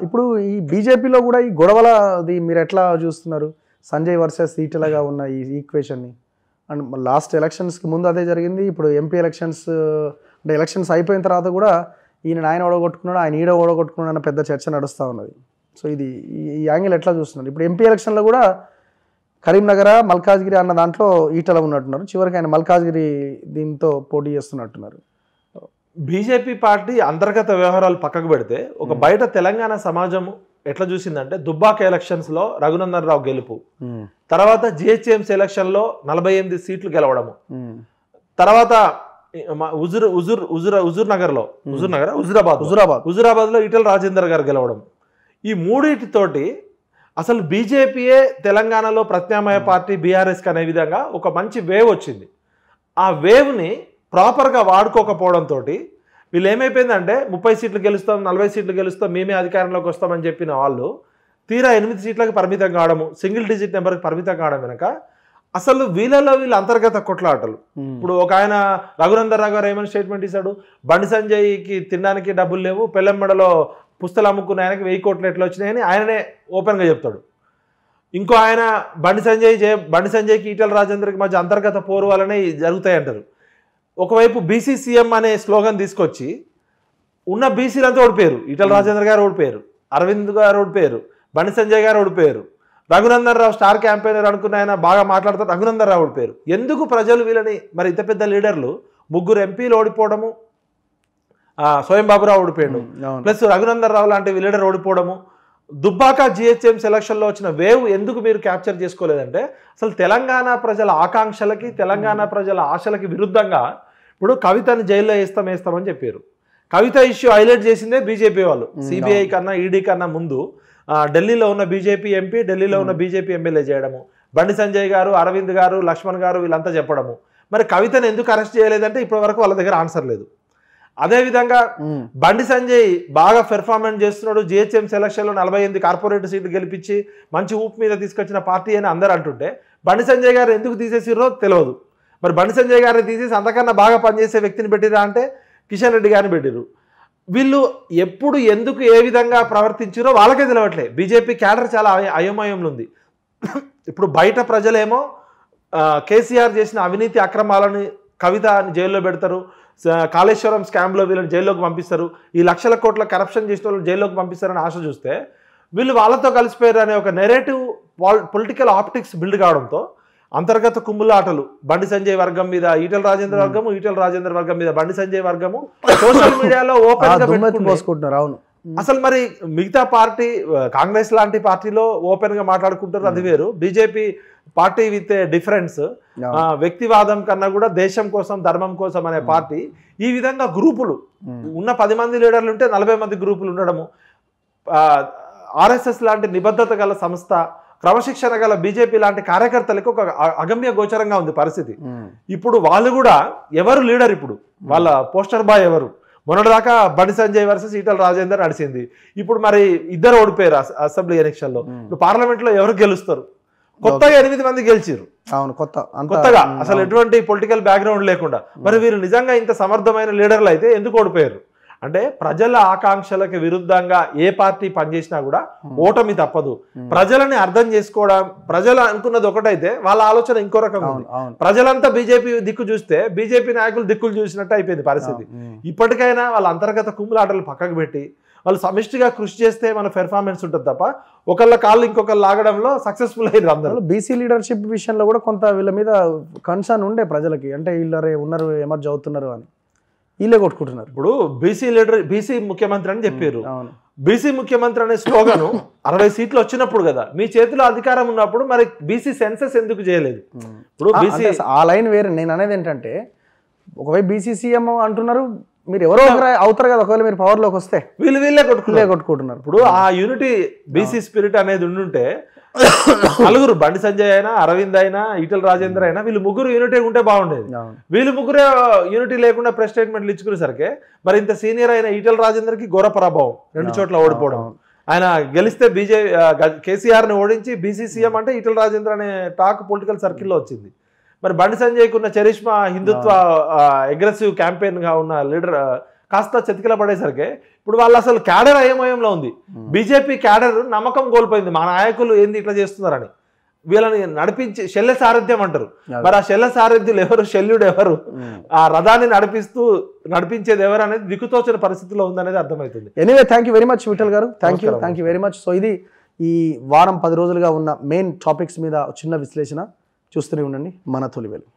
ఇప్పుడు ఈ బీజేపీలో కూడా ఈ గొడవలది మీరు ఎట్లా చూస్తున్నారు? సంజయ్ వర్సెస్ ఈటెలగా ఉన్న ఈ ఈక్వేషన్ని. అండ్ లాస్ట్ ఎలక్షన్స్కి ముందు అదే జరిగింది. ఇప్పుడు ఎంపీ ఎలక్షన్స్ అంటే ఎలక్షన్స్ అయిపోయిన తర్వాత కూడా ఆయన ఓడగొట్టుకున్నాడు, ఆయన ఓడగొట్టుకున్నాడు అన్న పెద్ద చర్చ నడుస్తూ ఉన్నది. సో ఇది ఈ యాంగిల్ ఎట్లా చూస్తున్నారు? ఇప్పుడు ఎంపీ ఎలక్షన్లో కూడా కరీంనగర్, మల్కాజ్గిరి అన్న దాంట్లో ఈటెల ఉన్నట్టున్నారు. చివరికి ఆయన మల్కాజ్గిరి దీంతో పోటీ చేస్తున్నట్టున్నారు. బీజేపీ పార్టీ అంతర్గత వ్యవహారాలు పక్కకు పెడితే ఒక బయట తెలంగాణ సమాజం ఎట్లా చూసిందంటే దుబ్బాక ఎలక్షన్స్లో రఘునందన్ రావు గెలుపు, తర్వాత జిహెచ్ఎంసీ ఎలక్షన్లో 48 సీట్లు గెలవడము, తర్వాత హుజూరాబాద్లో ఈటెల రాజేందర్ గారు గెలవడం, ఈ మూడింటితోటి అసలు బీజేపీయే తెలంగాణలో ప్రత్యామ్నాయ పార్టీ బీఆర్ఎస్కి అనే విధంగా ఒక మంచి వేవ్ వచ్చింది. ఆ వేవ్ని ప్రాపర్గా వాడుకోకపోవడంతో వీళ్ళు ఏమైపోయిందంటే 30 సీట్లు గెలుస్తాం, 40 సీట్లు గెలుస్తాం, మేమే అధికారంలోకి వస్తామని చెప్పిన వాళ్ళు తీరా 8 సీట్లకు పరిమితం కావడము, సింగిల్ డిజిట్ నెంబర్కి పరిమితం కావడం వెనక అసలు వీళ్ళ అంతర్గత కొట్లాటలు. ఇప్పుడు ఒక ఆయన రఘునందన్ రావు గారు ఏమైనా స్టేట్మెంట్ ఇస్తాడు, బండి సంజయ్కి తినడానికి డబ్బులు లేవు, పెళ్ళెమ్మడలో పుస్తలు అమ్ముకున్న ఆయనకి 1000 కోట్లు ఎట్లా వచ్చినాయని ఆయననే ఓపెన్గా చెప్తాడు. ఇంకో ఆయన బండి సంజయ్కి ఈటెల రాజేందర్కి మధ్య అంతర్గత పోరు వలనే జరుగుతాయి అంటారు. ఒకవైపు బీసీ సీఎం అనే స్లోగన్ తీసుకొచ్చి ఉన్న బీసీలంతా ఓడిపోయారు. ఈటెల రాజేందర్ గారు ఓడిపోయారు, అరవింద్ గారు ఓడిపోయారు, బండి సంజయ్ గారు ఓడిపోయారు, రఘునందన్ రావు స్టార్ క్యాంపెయినర్ అనుకున్న ఆయన బాగా మాట్లాడతారు, రఘునందన్ రావు ఓడిపోయారు. ఎందుకు ప్రజలు వీళ్ళని మరి ఇంత పెద్ద లీడర్లు 3 ఎంపీలు ఓడిపోవడము, స్వయం బాబురావు ఓడిపోయాడు, ప్లస్ రఘునందన్ రావు లాంటి లీడర్ ఓడిపోవడము, దుబ్బాక జిహెచ్ఎంసీ ఎలక్షన్లో వచ్చిన వేవ్ ఎందుకు మీరు క్యాప్చర్ చేసుకోలేదంటే అసలు తెలంగాణ ప్రజల ఆకాంక్షలకి, తెలంగాణ ప్రజల ఆశలకి విరుద్ధంగా ఇప్పుడు కవితని జైల్లో వేస్తామని చెప్పారు. కవిత ఇష్యూ హైలైట్ చేసిందే బీజేపీ వాళ్ళు. సిబిఐ కన్నా ఈడీ కన్నా ముందు ఢిల్లీలో ఉన్న బీజేపీ ఎంపీ, ఢిల్లీలో ఉన్న బీజేపీ ఎమ్మెల్యే చేయడము, బండి సంజయ్ గారు, అరవింద్ గారు, లక్ష్మణ్ గారు వీళ్ళంతా చెప్పడము. మరి కవితను ఎందుకు అరెస్ట్ చేయలేదంటే ఇప్పటి వరకు వాళ్ళ దగ్గర ఆన్సర్ లేదు. అదేవిధంగా బండి సంజయ్ బాగా పెర్ఫార్మెన్స్ చేస్తున్నాడు, జిహెచ్ఎంసీ ఎలక్షన్లో 48 కార్పొరేట్ సీట్లు గెలిపించి మంచి ఊపు మీద తీసుకొచ్చిన పార్టీ అని అందరూ అంటుంటే బండి సంజయ్ గారు ఎందుకు తీసేసిర్రో తెలియదు. మరి బండి సంజయ్ గారిని తీసేసి అంతకన్నా బాగా పనిచేసే వ్యక్తిని పెట్టిరా అంటే కిషన్ రెడ్డి గారిని పెట్టిరు. వీళ్ళు ఎప్పుడు ఎందుకు ఏ విధంగా ప్రవర్తించారో వాళ్ళకే తెలియట్లే. బీజేపీ క్యాడర్ చాలా అయోమయంలో ఉంది. ఇప్పుడు బయట ప్రజలేమో కేసీఆర్ చేసిన అవినీతి అక్రమాలని కవిత జైల్లో పెడతారు, కాళేశ్వరం స్కామ్లో వీళ్ళని జైల్లోకి పంపిస్తారు, ఈ లక్షల కోట్ల కరప్షన్ చేసిన వాళ్ళు జైల్లోకి పంపిస్తారని ఆశ చూస్తే వీళ్ళు వాళ్ళతో కలిసిపోయారు అనే ఒక నెరేటివ్ పొలిటికల్ ఆప్టిక్స్ బిల్డ్ కావడంతో అంతర్గత కుమ్ములాటలు బండి సంజయ్ వర్గం మీద ఈటెల రాజేందర్ వర్గము, ఈటెల రాజేందర్ వర్గం మీద బండి సంజయ్ వర్గము సోషల్ మీడియాలో ఓపెన్ గా పెట్టుకుంటున్నారు. అవును, అసలు మరి మిగతా పార్టీ కాంగ్రెస్ లాంటి పార్టీలో ఓపెన్ గా మాట్లాడుకుంటారు, అది వేరు. బీజేపీ పార్టీ విత్ డిఫరెన్స్, వ్యక్తివాదం కన్నా కూడా దేశం కోసం, ధర్మం కోసం అనే పార్టీ. ఈ విధంగా గ్రూపులు ఉన్న 10 మంది లీడర్లు ఉంటే 40 మంది గ్రూపులు ఉండడము, ఆర్ఎస్ఎస్ లాంటి నిబద్ధత గల సంస్థ, క్రమశిక్షణ గల బీజేపీ లాంటి కార్యకర్తలకు ఒక అగమ్య గోచరంగా ఉంది పరిస్థితి. ఇప్పుడు వాళ్ళు కూడా ఎవరు లీడర్, ఇప్పుడు వాళ్ళ పోస్టర్ బాయ్ ఎవరు? మొన్నటిదాకా బండి సంజయ్ వర్సెస్ ఈటెల రాజేందర్ నడిచింది, ఇప్పుడు మరి ఇద్దరు ఓడిపోయారు అసెంబ్లీ ఎలక్షన్లో. ఇప్పుడు పార్లమెంట్లో ఎవరు గెలుస్తారు? కొత్తగా 8 మంది గెలిచారు. అవును, కొత్తగా అసలు ఎటువంటి పొలిటికల్ బ్యాక్గ్రౌండ్ లేకుండా. మరి వీరు నిజంగా ఇంత సమర్థమైన లీడర్లు అయితే ఎందుకు ఓడిపోయారు అంటే ప్రజల ఆకాంక్షలకు విరుద్ధంగా ఏ పార్టీ పనిచేసినా కూడా ఓటమి తప్పదు. ప్రజలని అర్థం చేసుకోవడం, ప్రజలు అనుకున్నది ఒకటైతే వాళ్ళ ఆలోచన ఇంకో రకంగా ఉంది. ప్రజలంతా బీజేపీ దిక్కు చూస్తే బీజేపీ నాయకులు దిక్కులు చూసినట్టు అయిపోయింది పరిస్థితి. ఇప్పటికైనా వాళ్ళ అంతర్గత కుమ్ములాటలు పక్కకు పెట్టి వాళ్ళు సమిష్టిగా కృషి చేస్తే మన పెర్ఫార్మెన్స్ ఉంటుంది తప్ప ఒకళ్ళ కాళ్ళు ఇంకొకళ్ళు లాగడంలో సక్సెస్ఫుల్ అయ్యారు అందరూ. బీసీ లీడర్షిప్ విషయంలో కూడా కొంత వీళ్ళ మీద కన్సర్న్ ఉండే ప్రజలకి, అంటే వీళ్ళరే ఉన్నారు, ఎమర్జ్ అవుతున్నారు అని వీళ్ళే కొట్టుకుంటున్నారు. ఇప్పుడు బీసీ లీడర్, బీసీ ముఖ్యమంత్రి అని చెప్పారు. బీసీ ముఖ్యమంత్రి అనే స్లోగన్ 60 సీట్లు వచ్చినప్పుడు కదా, మీ చేతిలో అధికారం ఉన్నప్పుడు మరి బీసీ సెన్సెస్ ఎందుకు చేయలేదు? ఇప్పుడు బీసీ ఆ లైన్ వేరే. నేను అనేది ఏంటంటే ఒకవైపు బీసీ సీఎం అంటున్నారు, మీరు ఎవరో అవుతారు కదా ఒకవేళ మీరు పవర్లోకి వస్తే, వీళ్ళే కొట్టుకుంటున్నారు. ఇప్పుడు ఆ యూనిటీ బీసీ స్పిరిట్ అనేది ఉండుంటే నలుగురు, బండి సంజయ్ అయినా, అరవింద్ అయినా, ఈటెల రాజేందర్ అయినా, వీళ్ళు ముగ్గురు యూనిటీ ఉంటే బాగుండేది. వీళ్ళు ముగ్గురే యూనిటీ లేకుండా ప్రెస్ స్టేట్మెంట్లు ఇచ్చుకునేసరికి మరి ఇంత సీనియర్ అయిన ఈటెల రాజేందర్కి ఘోర పరాభవం, 2 చోట్ల ఓడిపోవడం. ఆయన గెలిస్తే కేసీఆర్ని ఓడించి బీసీ సీఎం అంటే ఈటెల రాజేందర్ అనే టాక్ పొలిటికల్ సర్కిల్లో వచ్చింది. మరి బండి సంజయ్కి ఉన్న చరిష్మా, హిందుత్వ అగ్రెసివ్ క్యాంపెయిన్గా ఉన్న లీడర్ కాస్త చెతికిల పడేసరికి ఇప్పుడు ఇప్పుడు వాళ్ళు అసలు క్యాడర్ అయోమయంలో ఉంది. బీజేపీ క్యాడర్ నమ్మకం కోల్పోయింది, మా నాయకులు ఏంది ఇట్లా చేస్తున్నారని. వీళ్ళని నడిపించి శల్య సారథ్యం అంటారు, మరి ఆ శల్య సారథ్యులు ఎవరు, శల్యుడు ఎవరు, ఆ రథాన్ని నడిపించేది ఎవరు అనేది దిక్కుతోచిన పరిస్థితిలో ఉందనేది అర్థమవుతుంది. Anyway thank you very much Vithal garu, thank you very much. So ఇది ఈ వారం 10 రోజులుగా ఉన్న మెయిన్ టాపిక్స్ మీద చిన్న విశ్లేషణ. చూస్తూనే ఉండండి మన తొలి వెలుగు.